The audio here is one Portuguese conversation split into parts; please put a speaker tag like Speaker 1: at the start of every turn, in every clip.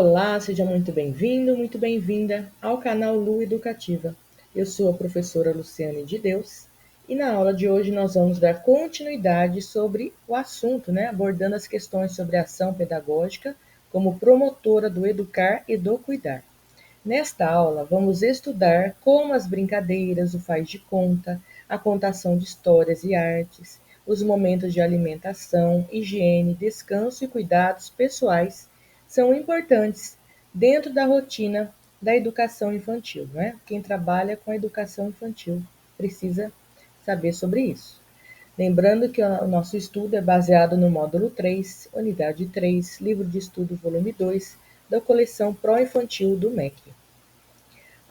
Speaker 1: Olá, seja muito bem-vindo, muito bem-vinda ao canal Lu Educativa. Eu sou a professora Luciane de Deus e na aula de hoje nós vamos dar continuidade sobre o assunto, abordando as questões sobre a ação pedagógica como promotora do educar e do cuidar. Nesta aula, vamos estudar como as brincadeiras, o faz de conta, a contação de histórias e artes, os momentos de alimentação, higiene, descanso e cuidados pessoais são importantes dentro da rotina da educação infantil, não é? Quem trabalha com a educação infantil precisa saber sobre isso. Lembrando que o nosso estudo é baseado no módulo 3, unidade 3, livro de estudo volume 2, da coleção Pró Infantil do MEC.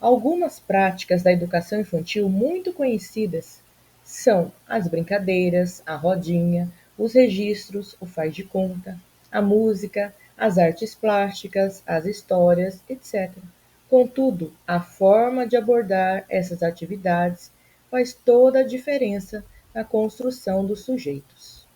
Speaker 1: Algumas práticas da educação infantil muito conhecidas são as brincadeiras, a rodinha, os registros, o faz de conta, a música, as artes plásticas, as histórias, etc. Contudo, a forma de abordar essas atividades faz toda a diferença na construção dos sujeitos.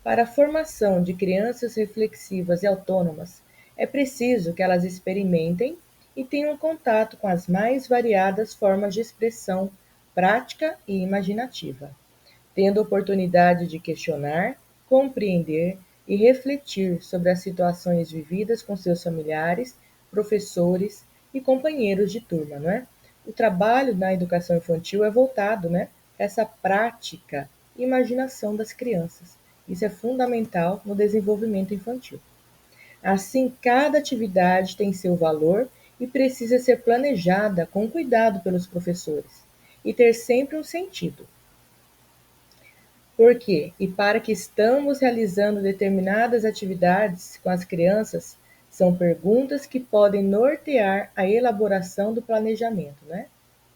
Speaker 1: Para a formação de crianças reflexivas e autônomas, é preciso que elas experimentem e tenham contato com as mais variadas formas de expressão prática e imaginativa, tendo oportunidade de questionar, compreender e refletir sobre as situações vividas com seus familiares, professores e companheiros de turma, não é? O trabalho na educação infantil é voltado, a essa prática e imaginação das crianças. Isso é fundamental no desenvolvimento infantil. Assim, cada atividade tem seu valor e precisa ser planejada com cuidado pelos professores e ter sempre um sentido. Por quê? E para que estamos realizando determinadas atividades com as crianças, são perguntas que podem nortear a elaboração do planejamento, né?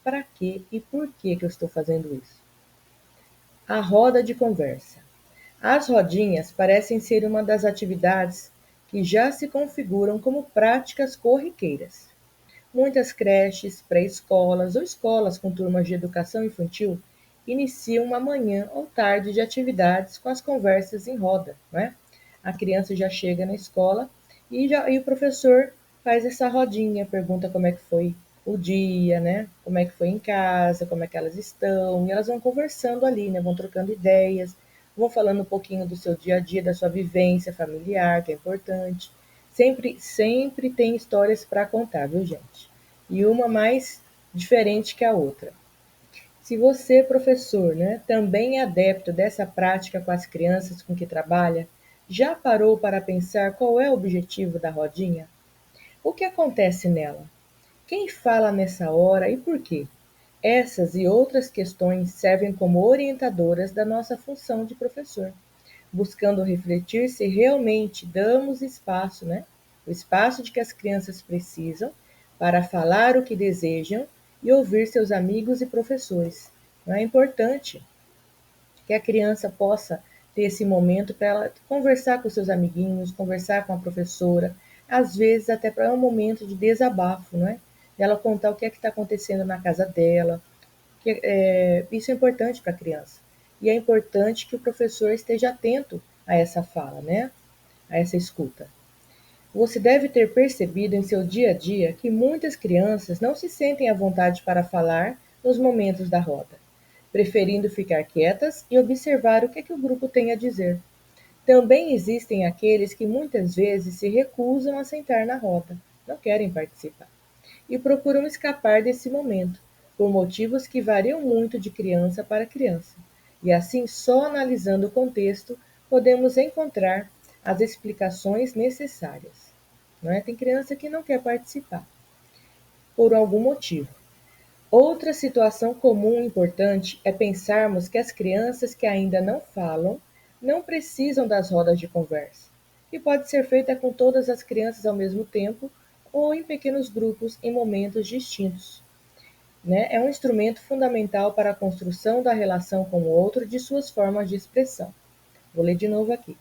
Speaker 1: Para quê e por que eu estou fazendo isso? A roda de conversa. As rodinhas parecem ser uma das atividades que já se configuram como práticas corriqueiras. Muitas creches, pré-escolas ou escolas com turmas de educação infantil iniciam uma manhã ou tarde de atividades com as conversas em roda, não é? A criança já chega na escola e o professor faz essa rodinha, pergunta como é que foi o dia, né? Como é que foi em casa, como é que elas estão, e elas vão conversando ali, né? Vão trocando ideias, vão falando um pouquinho do seu dia a dia, da sua vivência familiar, que é importante. Sempre tem histórias para contar, viu, gente? E uma mais diferente que a outra. Se você, professor, também é adepto dessa prática com as crianças com que trabalha, já parou para pensar qual é o objetivo da rodinha? O que acontece nela? Quem fala nessa hora e por quê? Essas e outras questões servem como orientadoras da nossa função de professor, buscando refletir se realmente damos espaço, o espaço de que as crianças precisam para falar o que desejam e ouvir seus amigos e professores. Não é importante que a criança possa ter esse momento para ela conversar com seus amiguinhos, conversar com a professora, às vezes até para um momento de desabafo, não é? Ela contar o que é que está acontecendo na casa dela. Isso é importante para a criança. E é importante que o professor esteja atento a essa fala, a essa escuta. Você deve ter percebido em seu dia a dia que muitas crianças não se sentem à vontade para falar nos momentos da roda, preferindo ficar quietas e observar o que o grupo tem a dizer. Também existem aqueles que muitas vezes se recusam a sentar na roda, não querem participar, e procuram escapar desse momento, por motivos que variam muito de criança para criança. E assim, só analisando o contexto, podemos encontrar as explicações necessárias. Não é? Tem criança que não quer participar, por algum motivo. Outra situação comum e importante é pensarmos que as crianças que ainda não falam não precisam das rodas de conversa, e pode ser feita com todas as crianças ao mesmo tempo ou em pequenos grupos em momentos distintos. É um instrumento fundamental para a construção da relação com o outro e de suas formas de expressão. Vou ler de novo aqui.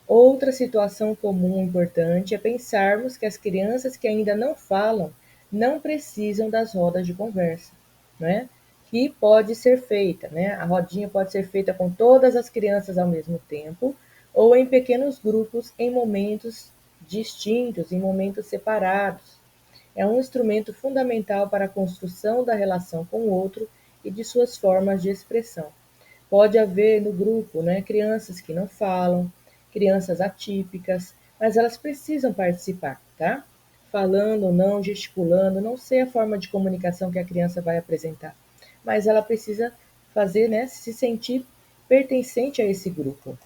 Speaker 1: Outra situação comum importante é pensarmos que as crianças que ainda não falam não precisam das rodas de conversa, não é? Que pode ser feita, A rodinha pode ser feita com todas as crianças ao mesmo tempo ou em pequenos grupos em momentos distintos, em momentos separados. É um instrumento fundamental para a construção da relação com o outro e de suas formas de expressão. Pode haver no grupo, né, crianças que não falam, crianças atípicas, mas elas precisam participar, tá? Falando ou não, gesticulando, não sei a forma de comunicação que a criança vai apresentar, mas ela precisa fazer, né, se sentir pertencente a esse grupo.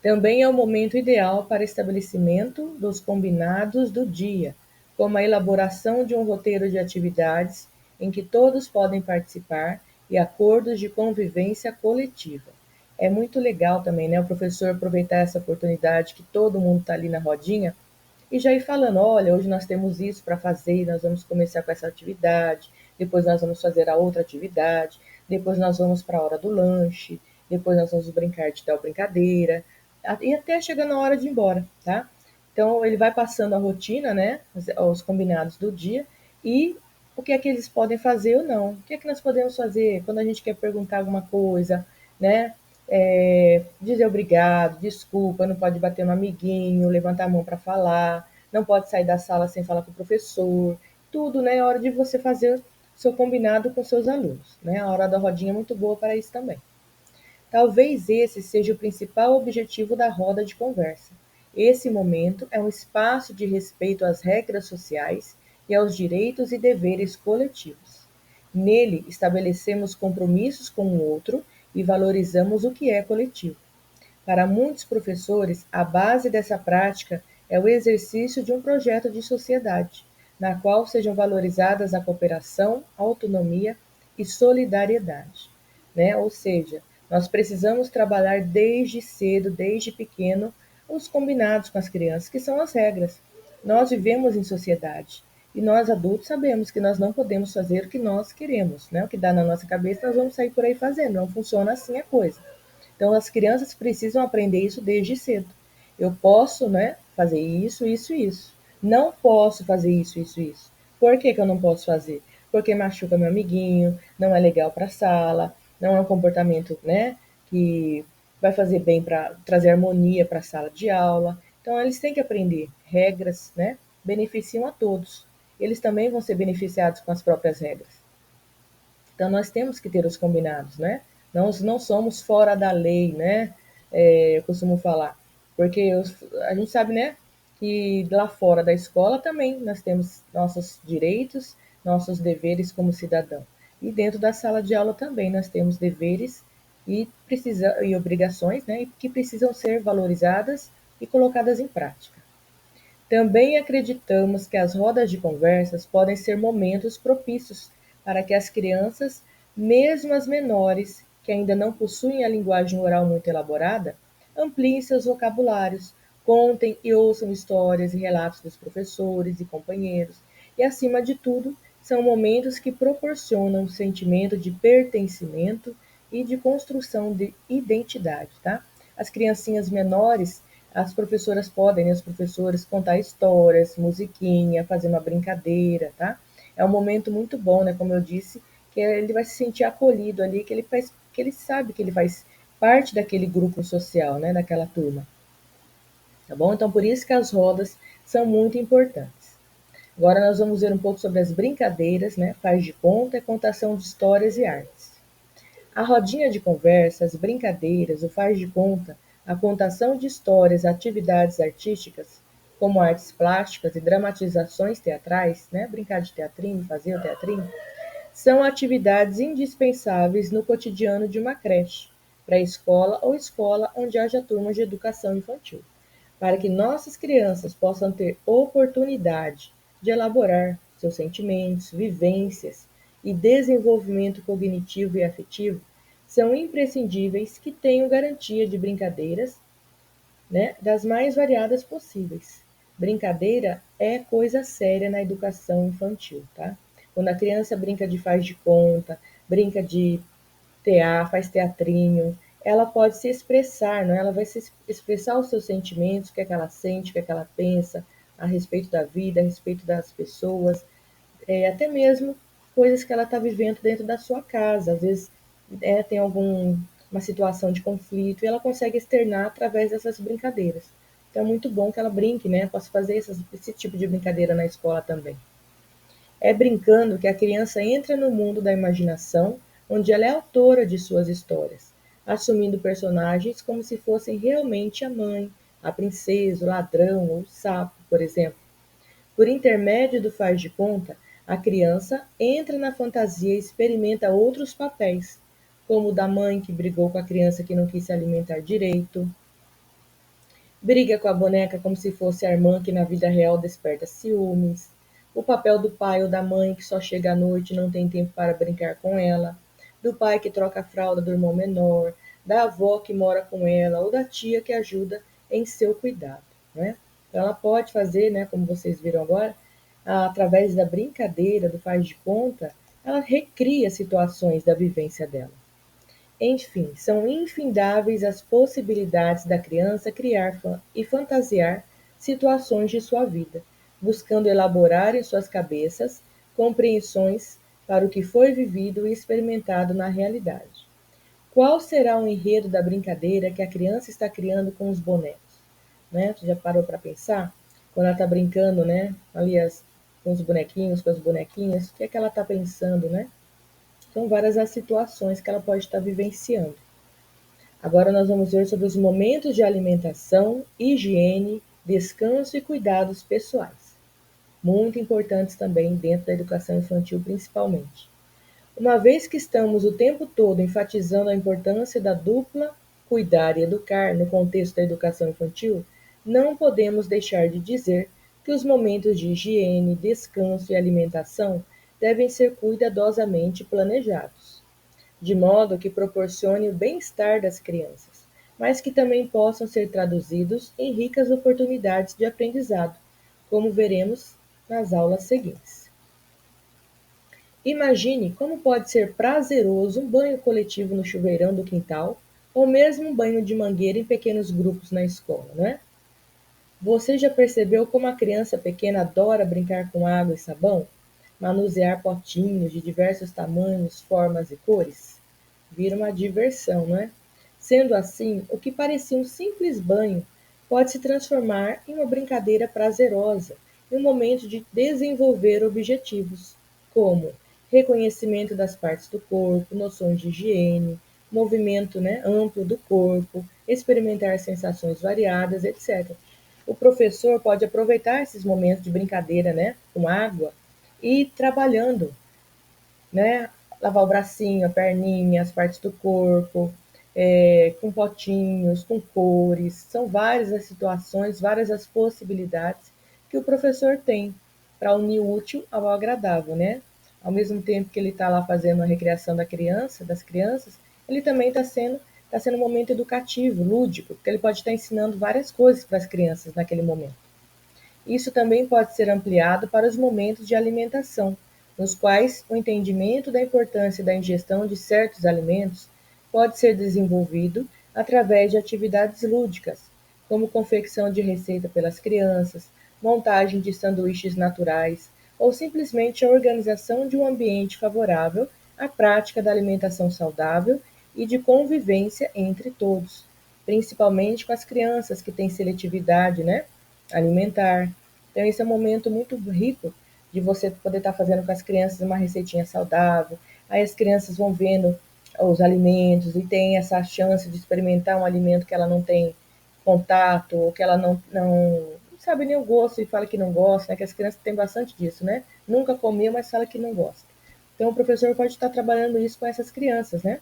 Speaker 1: Também é o momento ideal para estabelecimento dos combinados do dia, como a elaboração de um roteiro de atividades em que todos podem participar e acordos de convivência coletiva. É muito legal também, né, o professor aproveitar essa oportunidade que todo mundo está ali na rodinha e já ir falando, olha, hoje nós temos isso para fazer, nós vamos começar com essa atividade, depois nós vamos fazer a outra atividade, depois nós vamos para a hora do lanche, depois nós vamos brincar de tal brincadeira, e até chegando a hora de ir embora, tá? Então ele vai passando a rotina, né, os combinados do dia e o que é que eles podem fazer ou não. O que é que nós podemos fazer quando a gente quer perguntar alguma coisa, né? Dizer obrigado, desculpa, não pode bater no amiguinho, levantar a mão para falar, não pode sair da sala sem falar com o professor, tudo, né? É hora de você fazer o seu combinado com seus alunos, né? A hora da rodinha é muito boa para isso também. Talvez esse seja o principal objetivo da roda de conversa. Esse momento é um espaço de respeito às regras sociais e aos direitos e deveres coletivos. Nele, estabelecemos compromissos com o outro e valorizamos o que é coletivo. Para muitos professores, a base dessa prática é o exercício de um projeto de sociedade, na qual sejam valorizadas a cooperação, a autonomia e solidariedade, né? Ou seja, nós precisamos trabalhar desde cedo, desde pequeno, os combinados com as crianças, que são as regras. Nós vivemos em sociedade e nós adultos sabemos que nós não podemos fazer o que nós queremos, né? O que dá na nossa cabeça, nós vamos sair por aí fazendo. Não funciona assim a coisa. Então, as crianças precisam aprender isso desde cedo. Eu posso, né, fazer isso, isso e isso. Não posso fazer isso, isso e isso. Por que, que eu não posso fazer? Porque machuca meu amiguinho, não é legal para a sala, não é um comportamento, né, que vai fazer bem para trazer harmonia para a sala de aula. Então, eles têm que aprender regras, né, beneficiam a todos. Eles também vão ser beneficiados com as próprias regras. Então, nós temos que ter os combinados, né? Nós não somos fora da lei, né? Eu costumo falar. Porque a gente sabe, né? Que lá fora da escola também nós temos nossos direitos, nossos deveres como cidadão. E dentro da sala de aula também nós temos deveres e obrigações, né? Que precisam ser valorizadas e colocadas em prática. Também acreditamos que as rodas de conversas podem ser momentos propícios para que as crianças, mesmo as menores, que ainda não possuem a linguagem oral muito elaborada, ampliem seus vocabulários, contem e ouçam histórias e relatos dos professores e companheiros, e, acima de tudo, são momentos que proporcionam um sentimento de pertencimento e de construção de identidade, tá? As criancinhas menores, as professoras podem, né, os professores contar histórias, musiquinha, fazer uma brincadeira, tá? É um momento muito bom, né, como eu disse, que ele vai se sentir acolhido ali, que ele sabe que ele faz parte daquele grupo social, né, daquela turma, tá bom? Então, por isso que as rodas são muito importantes. Agora nós vamos ver um pouco sobre as brincadeiras, né, faz de conta, contação de histórias e artes. A rodinha de conversa, as brincadeiras, o faz de conta, a contação de histórias, atividades artísticas, como artes plásticas e dramatizações teatrais, né? Brincar de teatrinho, fazer o teatrinho, são atividades indispensáveis no cotidiano de uma creche, pré-escola ou escola onde haja turmas de educação infantil, para que nossas crianças possam ter oportunidade de elaborar seus sentimentos, vivências e desenvolvimento cognitivo e afetivo, são imprescindíveis que tenham garantia de brincadeiras, né, das mais variadas possíveis. Brincadeira é coisa séria na educação infantil, tá? Quando a criança brinca de faz de conta, brinca de tear, faz teatrinho, ela pode se expressar, não é? Ela vai se expressar os seus sentimentos, o que é que ela sente, o que é que ela pensa a respeito da vida, a respeito das pessoas, até mesmo coisas que ela está vivendo dentro da sua casa. Às vezes tem alguma situação de conflito e ela consegue externar através dessas brincadeiras. Então é muito bom que ela brinque, né? Posso fazer esse tipo de brincadeira na escola também. É brincando que a criança entra no mundo da imaginação, onde ela é autora de suas histórias, assumindo personagens como se fossem realmente a mãe, a princesa, o ladrão ou o sapo, por exemplo. Por intermédio do faz de conta, a criança entra na fantasia e experimenta outros papéis, como o da mãe que brigou com a criança que não quis se alimentar direito, briga com a boneca como se fosse a irmã que na vida real desperta ciúmes, o papel do pai ou da mãe que só chega à noite e não tem tempo para brincar com ela, do pai que troca a fralda do irmão menor, da avó que mora com ela ou da tia que ajuda em seu cuidado, né? Então ela pode fazer, né, como vocês viram agora, através da brincadeira, do faz de conta, ela recria situações da vivência dela. Enfim, são infindáveis as possibilidades da criança criar e fantasiar situações de sua vida, buscando elaborar em suas cabeças compreensões para o que foi vivido e experimentado na realidade. Qual será o enredo da brincadeira que a criança está criando com os bonecos? Né? Você já parou para pensar? Quando ela está brincando, né? Ali com os bonequinhos, com as bonequinhas, o que é que ela está pensando, né? São várias as situações que ela pode estar vivenciando. Agora nós vamos ver sobre os momentos de alimentação, higiene, descanso e cuidados pessoais, muito importantes também dentro da educação infantil principalmente. Uma vez que estamos o tempo todo enfatizando a importância da dupla cuidar e educar no contexto da educação infantil, não podemos deixar de dizer que os momentos de higiene, descanso e alimentação devem ser cuidadosamente planejados de modo que proporcione o bem-estar das crianças, mas que também possam ser traduzidos em ricas oportunidades de aprendizado, como veremos nas aulas seguintes. Imagine como pode ser prazeroso um banho coletivo no chuveirão do quintal, ou mesmo um banho de mangueira em pequenos grupos na escola, não é? Você já percebeu como a criança pequena adora brincar com água e sabão? Manusear potinhos de diversos tamanhos, formas e cores? Vira uma diversão, não é? Sendo assim, o que parecia um simples banho pode se transformar em uma brincadeira prazerosa, em um momento de desenvolver objetivos, como reconhecimento das partes do corpo, noções de higiene, movimento, né, amplo do corpo, experimentar sensações variadas, etc. O professor pode aproveitar esses momentos de brincadeira, né, com água e ir trabalhando, né, lavar o bracinho, a perninha, as partes do corpo, com potinhos, com cores. São várias as situações, várias as possibilidades que o professor tem para unir o útil ao agradável, né? Ao mesmo tempo que ele está lá fazendo a recreação da criança, das crianças, ele também está sendo um momento educativo, lúdico, porque ele pode estar ensinando várias coisas para as crianças naquele momento. Isso também pode ser ampliado para os momentos de alimentação, nos quais o entendimento da importância da ingestão de certos alimentos pode ser desenvolvido através de atividades lúdicas, como confecção de receita pelas crianças, montagem de sanduíches naturais ou simplesmente a organização de um ambiente favorável à prática da alimentação saudável e de convivência entre todos, principalmente com as crianças que têm seletividade, né, alimentar. Então, esse é um momento muito rico de você poder estar fazendo com as crianças uma receitinha saudável. Aí as crianças vão vendo os alimentos e tem essa chance de experimentar um alimento que ela não tem contato, ou que ela não sabe nem o gosto e fala que não gosta, né? Que as crianças têm bastante disso, né? Nunca comeu, mas fala que não gosta. Então, o professor pode estar trabalhando isso com essas crianças, né?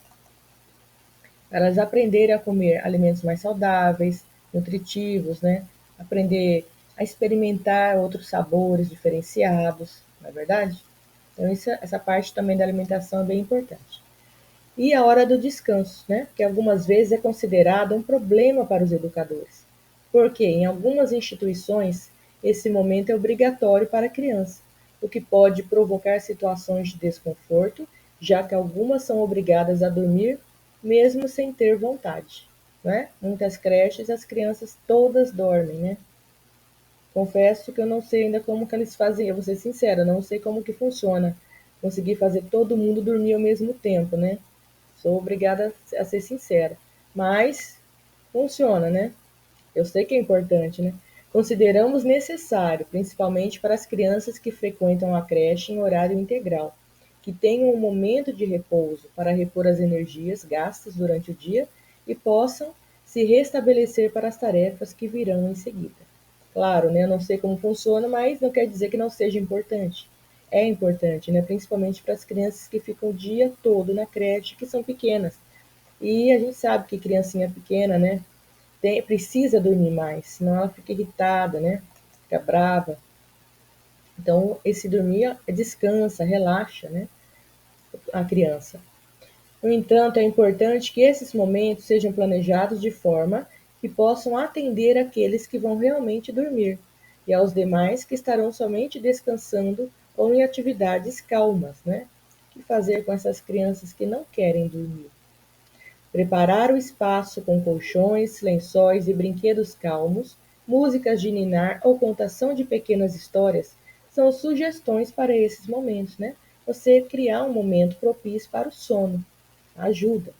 Speaker 1: Elas aprenderem a comer alimentos mais saudáveis, nutritivos, né? Aprender a experimentar outros sabores diferenciados, não é verdade? Então, essa parte também da alimentação é bem importante. E a hora do descanso, né? Que algumas vezes é considerada um problema para os educadores, porque em algumas instituições esse momento é obrigatório para a criança, o que pode provocar situações de desconforto, já que algumas são obrigadas a dormir mesmo sem ter vontade, né? Muitas creches as crianças todas dormem, né? Confesso que eu não sei ainda como que eles fazem, eu vou ser sincera, não sei como que funciona. Conseguir fazer todo mundo dormir ao mesmo tempo, né? Sou obrigada a ser sincera. Mas funciona, né? Eu sei que é importante, né? Consideramos necessário, principalmente para as crianças que frequentam a creche em horário integral, que tenham um momento de repouso para repor as energias gastas durante o dia e possam se restabelecer para as tarefas que virão em seguida. Claro, né? Eu não sei como funciona, mas não quer dizer que não seja importante. É importante, né? Principalmente para as crianças que ficam o dia todo na creche, que são pequenas. E a gente sabe que criancinha pequena, né? Precisa dormir mais, senão ela fica irritada, né? Fica brava. Então, esse dormir descansa, relaxa, né? A criança. No entanto, é importante que esses momentos sejam planejados de forma que possam atender aqueles que vão realmente dormir e aos demais que estarão somente descansando ou em atividades calmas, né? O que fazer com essas crianças que não querem dormir? Preparar o espaço com colchões, lençóis e brinquedos calmos, músicas de ninar ou contação de pequenas histórias são sugestões para esses momentos, né? Você criar um momento propício para o sono ajuda.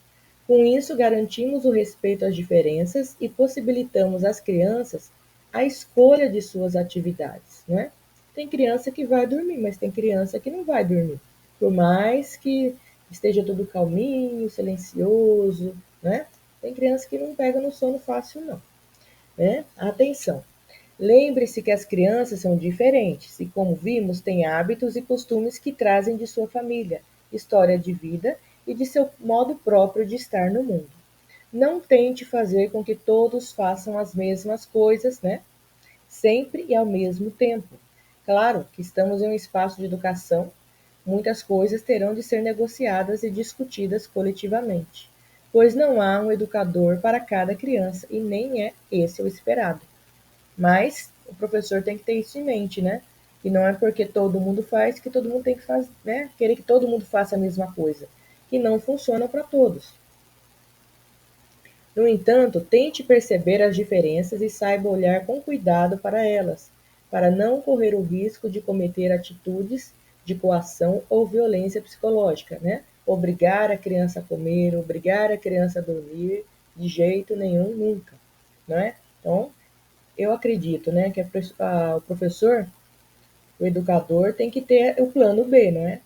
Speaker 1: Com isso, garantimos o respeito às diferenças e possibilitamos às crianças a escolha de suas atividades, né? Tem criança que vai dormir, mas tem criança que não vai dormir. Por mais que esteja tudo calminho, silencioso, né? Tem criança que não pega no sono fácil, não, né? Atenção! Lembre-se que as crianças são diferentes e, como vimos, têm hábitos e costumes que trazem de sua família, história de vida e de seu modo próprio de estar no mundo. Não tente fazer com que todos façam as mesmas coisas, né? Sempre e ao mesmo tempo. Claro que estamos em um espaço de educação, muitas coisas terão de ser negociadas e discutidas coletivamente, pois não há um educador para cada criança e nem é esse o esperado. Mas o professor tem que ter isso em mente, né? Que não é porque todo mundo faz que todo mundo tem que fazer, né? Querer que todo mundo faça a mesma coisa, que não funciona para todos. No entanto, tente perceber as diferenças e saiba olhar com cuidado para elas, para não correr o risco de cometer atitudes de coação ou violência psicológica, né? Obrigar a criança a comer, obrigar a criança a dormir, de jeito nenhum, nunca, não é? Então, eu acredito, né, que o professor, o educador, tem que ter o plano B, não é?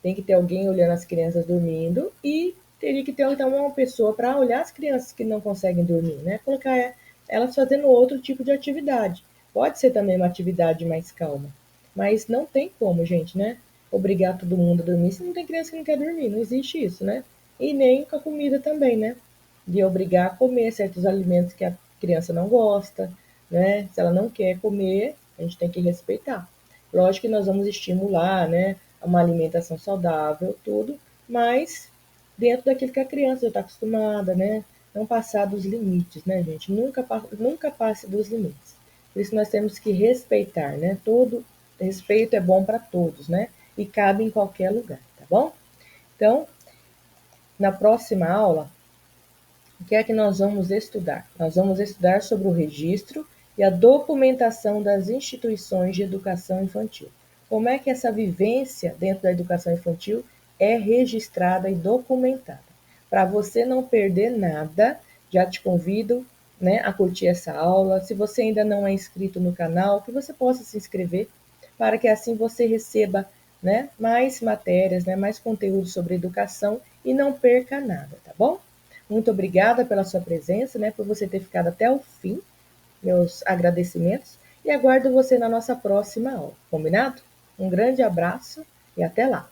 Speaker 1: Tem que ter alguém olhando as crianças dormindo e teria que ter então uma pessoa para olhar as crianças que não conseguem dormir, né? Colocar elas fazendo outro tipo de atividade. Pode ser também uma atividade mais calma, mas não tem como, gente, né? Obrigar todo mundo a dormir. Se não tem criança que não quer dormir, não existe isso, né? E nem com a comida também, né? De obrigar a comer certos alimentos que a criança não gosta, né? Se ela não quer comer, a gente tem que respeitar. Lógico que nós vamos estimular, né? Uma alimentação saudável, tudo, mas dentro daquilo que a criança já está acostumada, né? Não passar dos limites, né, gente? Nunca passe dos limites. Por isso nós temos que respeitar, né? Todo respeito é bom para todos, né? E cabe em qualquer lugar, tá bom? Então, na próxima aula, o que é que nós vamos estudar? Nós vamos estudar sobre o registro e a documentação das instituições de educação infantil. Como é que essa vivência dentro da educação infantil é registrada e documentada? Para você não perder nada, já te convido, né, a curtir essa aula. Se você ainda não é inscrito no canal, que você possa se inscrever para que assim você receba, né, mais matérias, né, mais conteúdo sobre educação e não perca nada, tá bom? Muito obrigada pela sua presença, né, por você ter ficado até o fim. Meus agradecimentos e aguardo você na nossa próxima aula. Combinado? Um grande abraço e até lá!